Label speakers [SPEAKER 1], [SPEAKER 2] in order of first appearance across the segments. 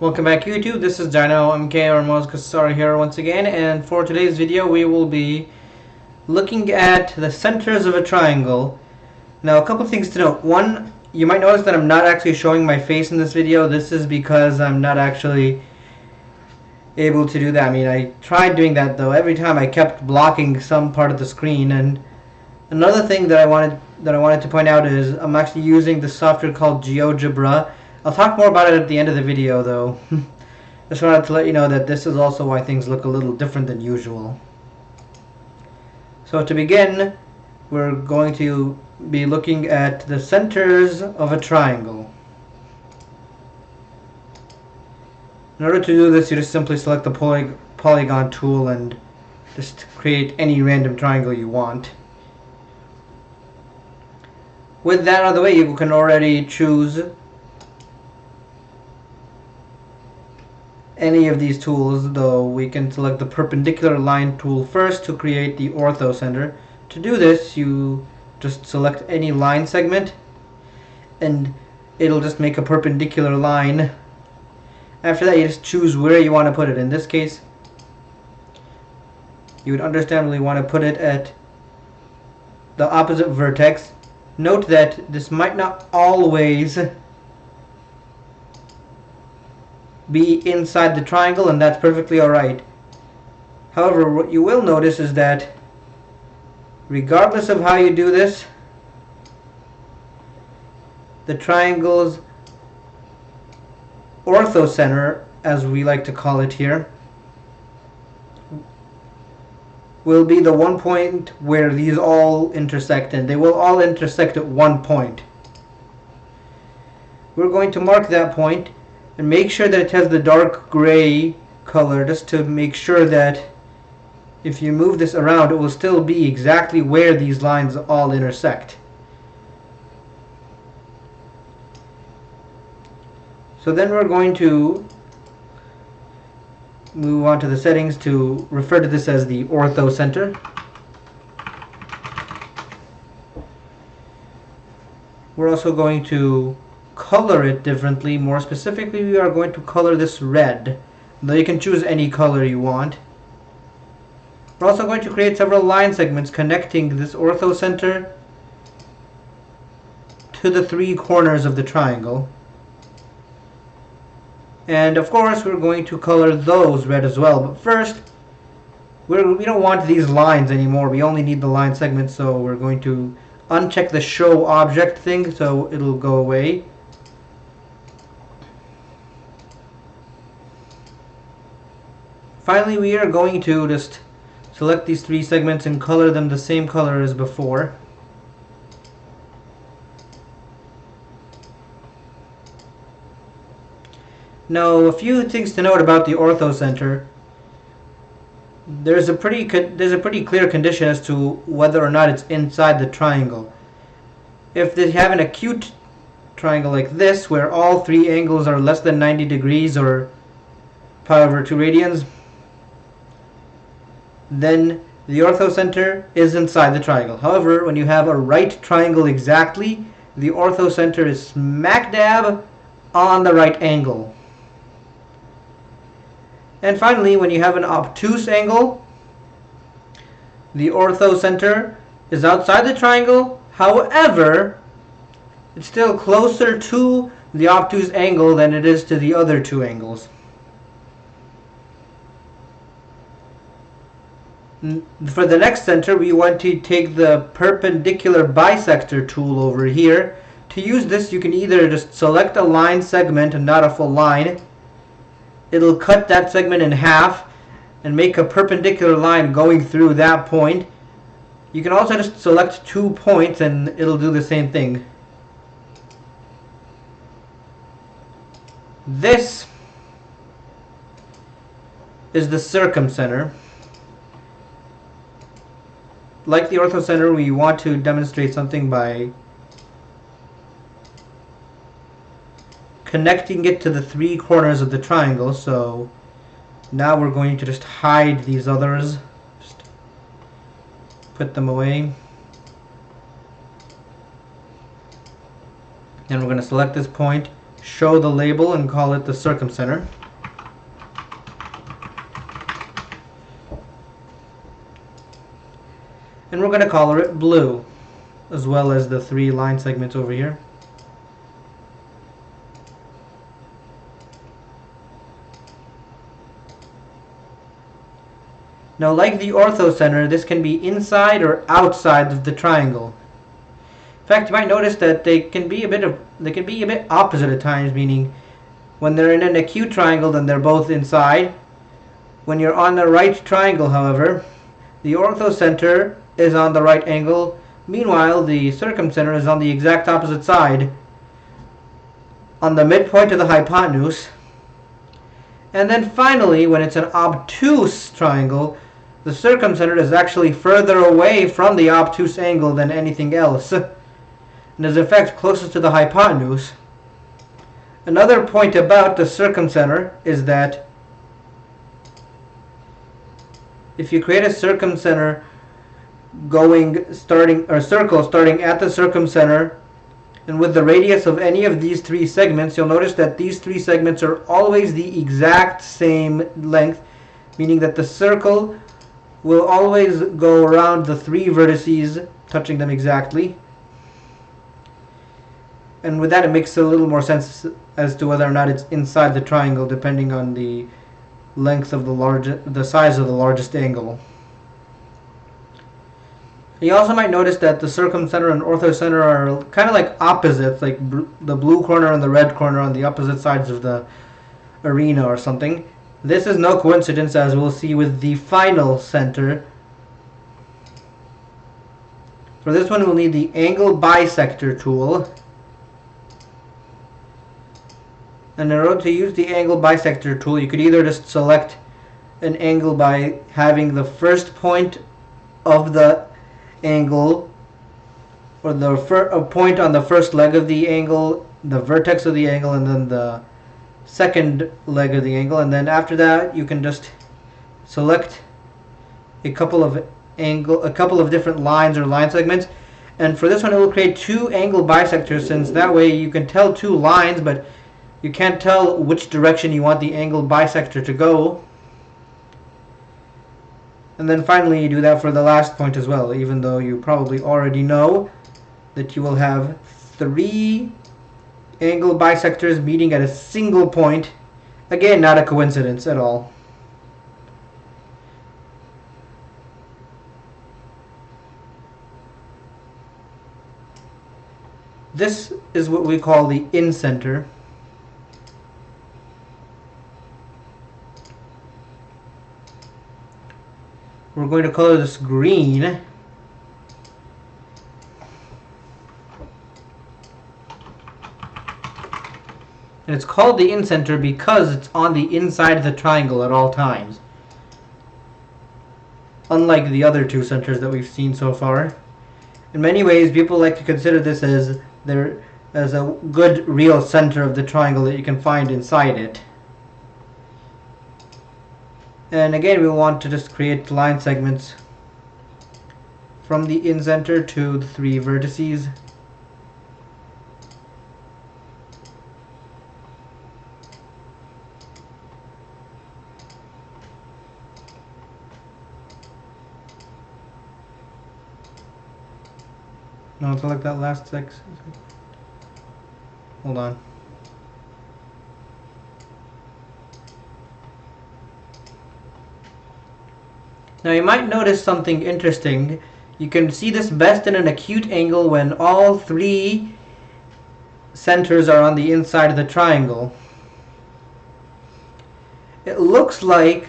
[SPEAKER 1] Welcome back YouTube, this is Dino MK or Moscasar here once again, and for today's video we will be looking at the centers of a triangle. Now a couple things to note. One, you might notice that I'm not actually showing my face in this video. This is because I'm not actually able to do that. I mean, I tried doing that though. Every time I kept blocking some part of the screen. And another thing that I wanted to point out is I'm actually using the software called GeoGebra. I'll talk more about it at the end of the video though. Just wanted to let you know that this is also why things look a little different than usual. So to begin, we're going to be looking at the centers of a triangle. In order to do this, you just simply select the polygon tool and just create any random triangle you want. With that out of the way, you can already choose any of these tools, though we can select the perpendicular line tool first to create the orthocenter. To do this, you just select any line segment and it'll just make a perpendicular line. After that, you just choose where you want to put it. In this case, you would understandably want to put it at the opposite vertex. Note that this might not always be inside the triangle, and that's perfectly alright. However, what you will notice is that regardless of how you do this, the triangle's orthocenter, as we like to call it here, will be the one point where these all intersect, and they will all intersect at one point. We're going to mark that point and make sure that it has the dark gray color, just to make sure that if you move this around, it will still be exactly where these lines all intersect. So then we're going to move on to the settings to refer to this as the orthocenter. We're also going to color it differently. More specifically, we are going to color this red, though you can choose any color you want. We're also going to create several line segments connecting this orthocenter to the three corners of the triangle. And of course, we're going to color those red as well. But first, we don't want these lines anymore. We only need the line segments, so we're going to uncheck the show object thing so it'll go away. Finally, we are going to just select these three segments and color them the same color as before. Now, a few things to note about the orthocenter. There's a pretty clear condition as to whether or not it's inside the triangle. If they have an acute triangle like this, where all three angles are less than 90 degrees or pi over 2 radians, then the orthocenter is inside the triangle. However, when you have a right triangle exactly, the orthocenter is smack dab on the right angle. And finally, when you have an obtuse angle, the orthocenter is outside the triangle. However, it's still closer to the obtuse angle than it is to the other two angles. For the next center, we want to take the perpendicular bisector tool over here. To use this, you can either just select a line segment and not a full line. It'll cut that segment in half and make a perpendicular line going through that point. You can also just select 2 points and it'll do the same thing. This is the circumcenter. Like the orthocenter, we want to demonstrate something by connecting it to the three corners of the triangle. So now we're going to just hide these others, just put them away, and we're going to select this point, show the label and call it the Circumcenter. And we're going to color it blue, as well as the 3 line segments over here. Now, like the Orthocenter, this can be inside or outside of the triangle. In fact, you might notice that they can be a bit opposite at times, meaning when they're in an acute triangle, then they're both inside. When you're on the right triangle, however, the Orthocenter is on the right angle. Meanwhile, the Circumcenter is on the exact opposite side, on the midpoint of the hypotenuse. And then finally, when it's an obtuse triangle, the Circumcenter is actually further away from the obtuse angle than anything else, and is in fact closest to the hypotenuse. Another point about the Circumcenter is that if you create a Circumcenter circle starting at the Circumcenter and with the radius of any of these 3 segments, you'll notice that these 3 segments are always the exact same length, meaning that the circle will always go around the 3 vertices, touching them exactly. And with that, it makes a little more sense as to whether or not it's inside the triangle, depending on the length of the size of the largest angle. You also might notice that the Circumcenter and Orthocenter are kind of like opposites, like the blue corner and the red corner on the opposite sides of the arena or something. This is no coincidence, as we'll see with the final center. For this one, we'll need the Angle Bisector tool. And in order to use the Angle Bisector tool, you could either just select an angle by having the first point of the angle, or a point on the first leg of the angle, the vertex of the angle, and then the second leg of the angle, and then after that you can just select a couple of different lines or line segments. And for this one, it will create 2 angle bisectors, since that way you can tell 2 lines, but you can't tell which direction you want the angle bisector to go. And then finally you do that for the last point as well, even though you probably already know that you will have 3 angle bisectors meeting at a single point. Again, not a coincidence at all. This is what we call the InCenter. We're going to color this green. And it's called the InCenter because it's on the inside of the triangle at all times, unlike the other 2 centers that we've seen so far. In many ways, people like to consider this as a good real center of the triangle that you can find inside it. And again, we want to just create line segments from the InCenter to the 3 vertices. Now select that last section. Hold on. Now you might notice something interesting. You can see this best in an acute angle when all 3 centers are on the inside of the triangle. It looks like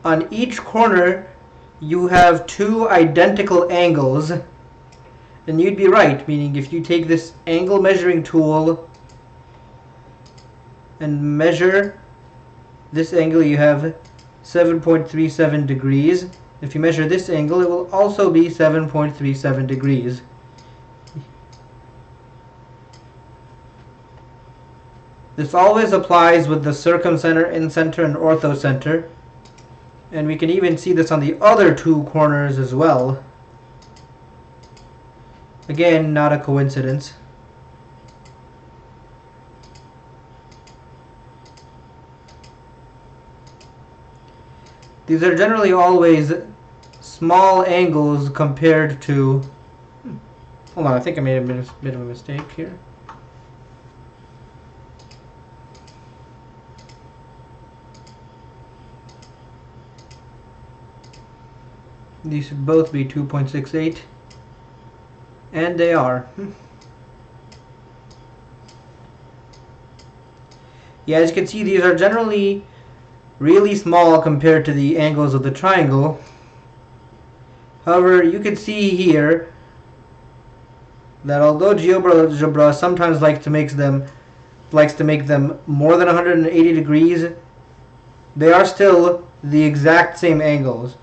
[SPEAKER 1] on each corner you have 2 identical angles, and you'd be right, meaning if you take this angle measuring tool and measure this angle, you have 7.37 degrees. If you measure this angle, it will also be 7.37 degrees. This always applies with the Circumcenter, InCenter, and Orthocenter. And we can even see this on the other 2 corners as well. Again, not a coincidence. These are generally always small angles compared to... Hold on, I think I made a bit of a mistake here. These should both be 2.68. And they are. Yeah, as you can see, these are generally really small compared to the angles of the triangle. However, you can see here that although GeoGebra sometimes likes to make them more than 180 degrees, they are still the exact same angles.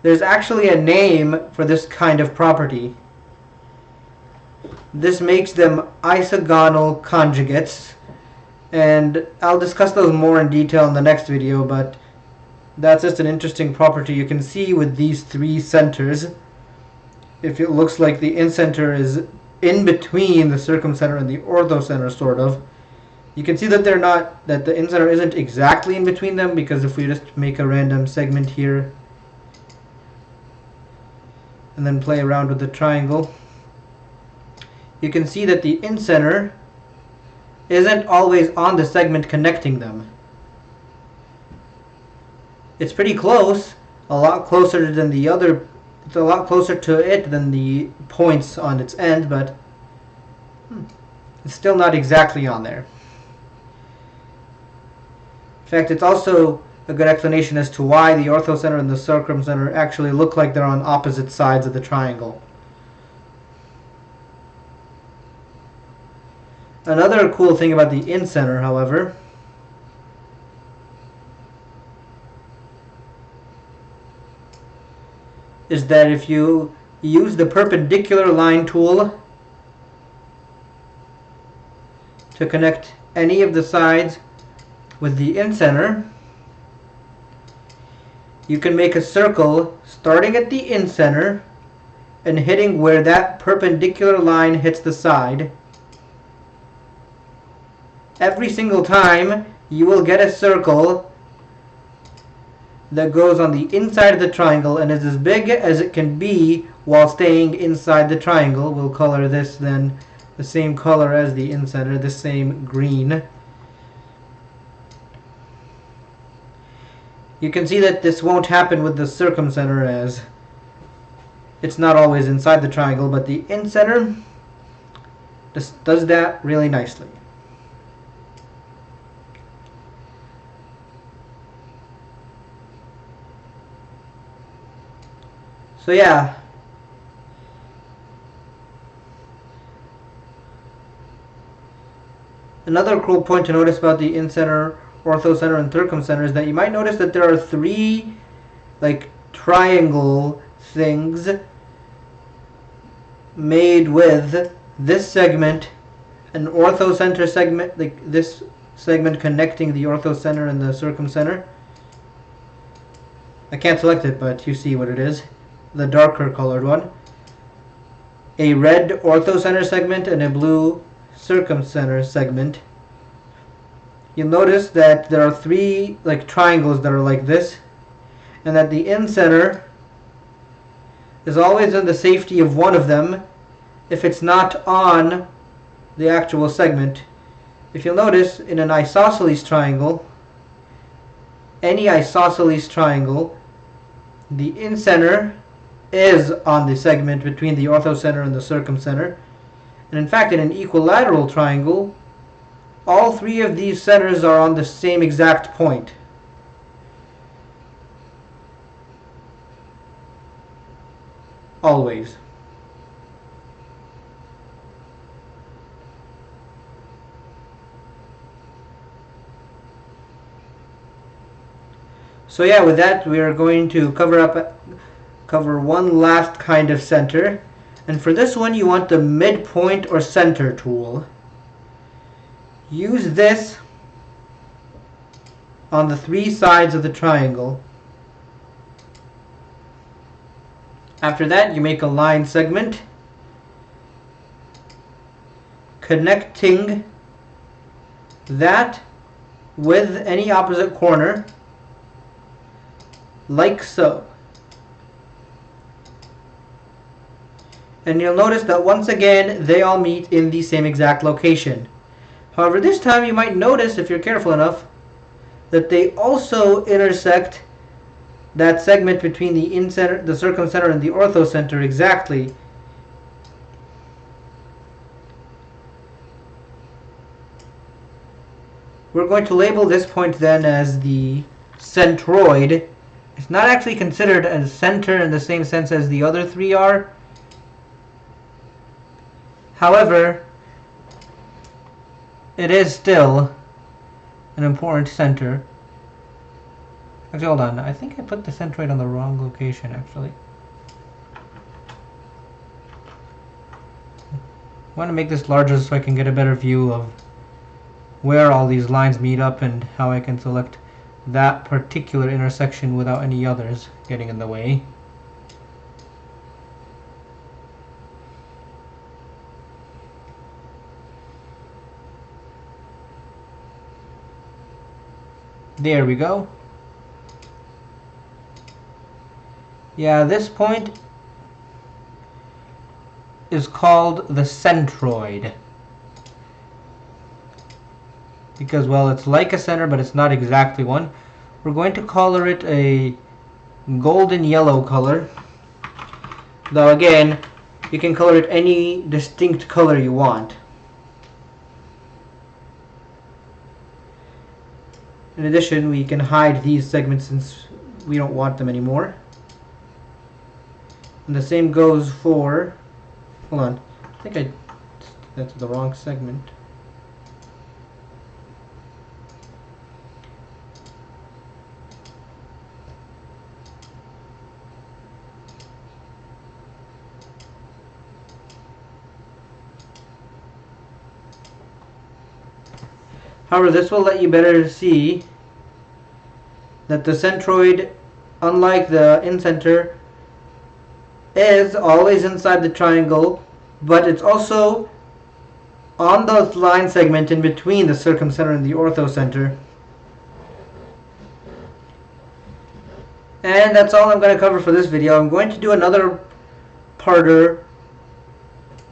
[SPEAKER 1] There's actually a name for this kind of property. This makes them isogonal conjugates, and I'll discuss those more in detail in the next video, but that's just an interesting property you can see with these three centers. If it looks like the InCenter is in between the Circumcenter and the Orthocenter, sort of, you can see that the InCenter isn't exactly in between them, because if we just make a random segment here and then play around with the triangle, you can see that the InCenter isn't always on the segment connecting them. It's pretty close, a lot closer than the other. It's a lot closer to it than the points on its end, but it's still not exactly on there. In fact, it's also a good explanation as to why the Orthocenter and the Circumcenter actually look like they're on opposite sides of the triangle. Another cool thing about the InCenter, however, is that if you use the perpendicular line tool to connect any of the sides with the InCenter, you can make a circle starting at the InCenter and hitting where that perpendicular line hits the side. Every single time you will get a circle that goes on the inside of the triangle and is as big as it can be while staying inside the triangle. We'll color this then the same color as the InCenter, the same green. You can see that this won't happen with the Circumcenter, as it's not always inside the triangle, but the InCenter just does that really nicely. So yeah, another cool point to notice about the InCenter, Orthocenter, and Circumcenter is that you might notice that there are three triangle things made with this segment, an Orthocenter segment, this segment connecting the Orthocenter and the Circumcenter. I can't select it, but you see what it is. The darker colored one. A red Orthocenter segment and a blue Circumcenter segment. You'll notice that there are three triangles that are like this, and that the InCenter is always in the safety of one of them if it's not on the actual segment. If you'll notice, in an isosceles triangle, any isosceles triangle, the InCenter is on the segment between the Orthocenter and the Circumcenter. And in fact, in an equilateral triangle, all three of these centers are on the same exact point. Always. So yeah, with that, we are going to cover one last kind of center, and for this one you want the midpoint or center tool. Use this on the three sides of the triangle. After that, you make a line segment connecting that with any opposite corner, like so. And you'll notice that once again they all meet in the same exact location. However, this time you might notice, if you're careful enough, that they also intersect that segment between the InCenter, the Circumcenter, and the Orthocenter exactly. We're going to label this point then as the centroid. It's not actually considered a center in the same sense as the other three are. However, it is still an important center. Actually, hold on. I think I put the centroid on the wrong location, actually. I want to make this larger so I can get a better view of where all these lines meet up and how I can select that particular intersection without any others getting in the way. There we go. Yeah, this point is called the centroid. Because, well, it's like a center, but it's not exactly one. We're going to color it a golden yellow color. Though, again, you can color it any distinct color you want. In addition, we can hide these segments since we don't want them anymore. And the same goes for... Hold on. I think that's the wrong segment. However, this will let you better see that the centroid, unlike the InCenter, is always inside the triangle, but it's also on the line segment in between the Circumcenter and the Orthocenter. And that's all I'm going to cover for this video. I'm going to do another parter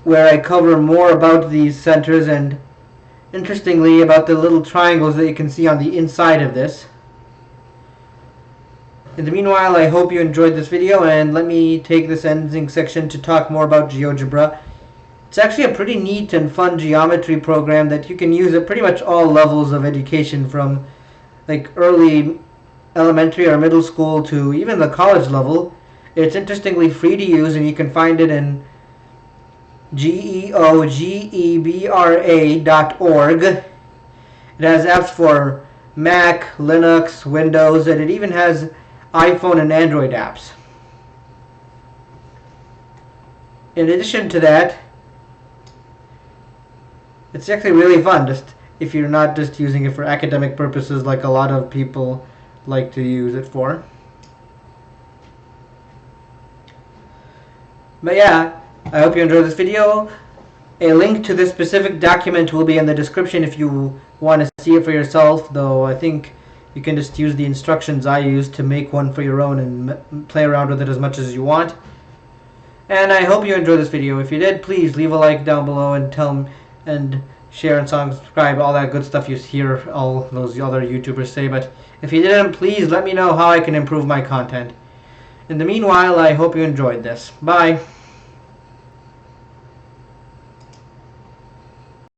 [SPEAKER 1] where I cover more about these centers and, interestingly, about the little triangles that you can see on the inside of this. In the meanwhile, I hope you enjoyed this video, and let me take this ending section to talk more about GeoGebra. It's actually a pretty neat and fun geometry program that you can use at pretty much all levels of education, from like early elementary or middle school to even the college level. It's interestingly free to use, and you can find it in geogebra.org. It has apps for Mac, Linux, Windows, and it even has iPhone and Android apps. In addition to that, it's actually really fun, just if you're not just using it for academic purposes like a lot of people like to use it for. But yeah, I hope you enjoyed this video. A link to this specific document will be in the description if you want to see it for yourself, though I think you can just use the instructions I used to make one for your own and play around with it as much as you want. And I hope you enjoyed this video. If you did, please leave a like down below and and share and subscribe, all that good stuff you hear all those other YouTubers say. But if you didn't, please let me know how I can improve my content. In the meanwhile, I hope you enjoyed this. Bye.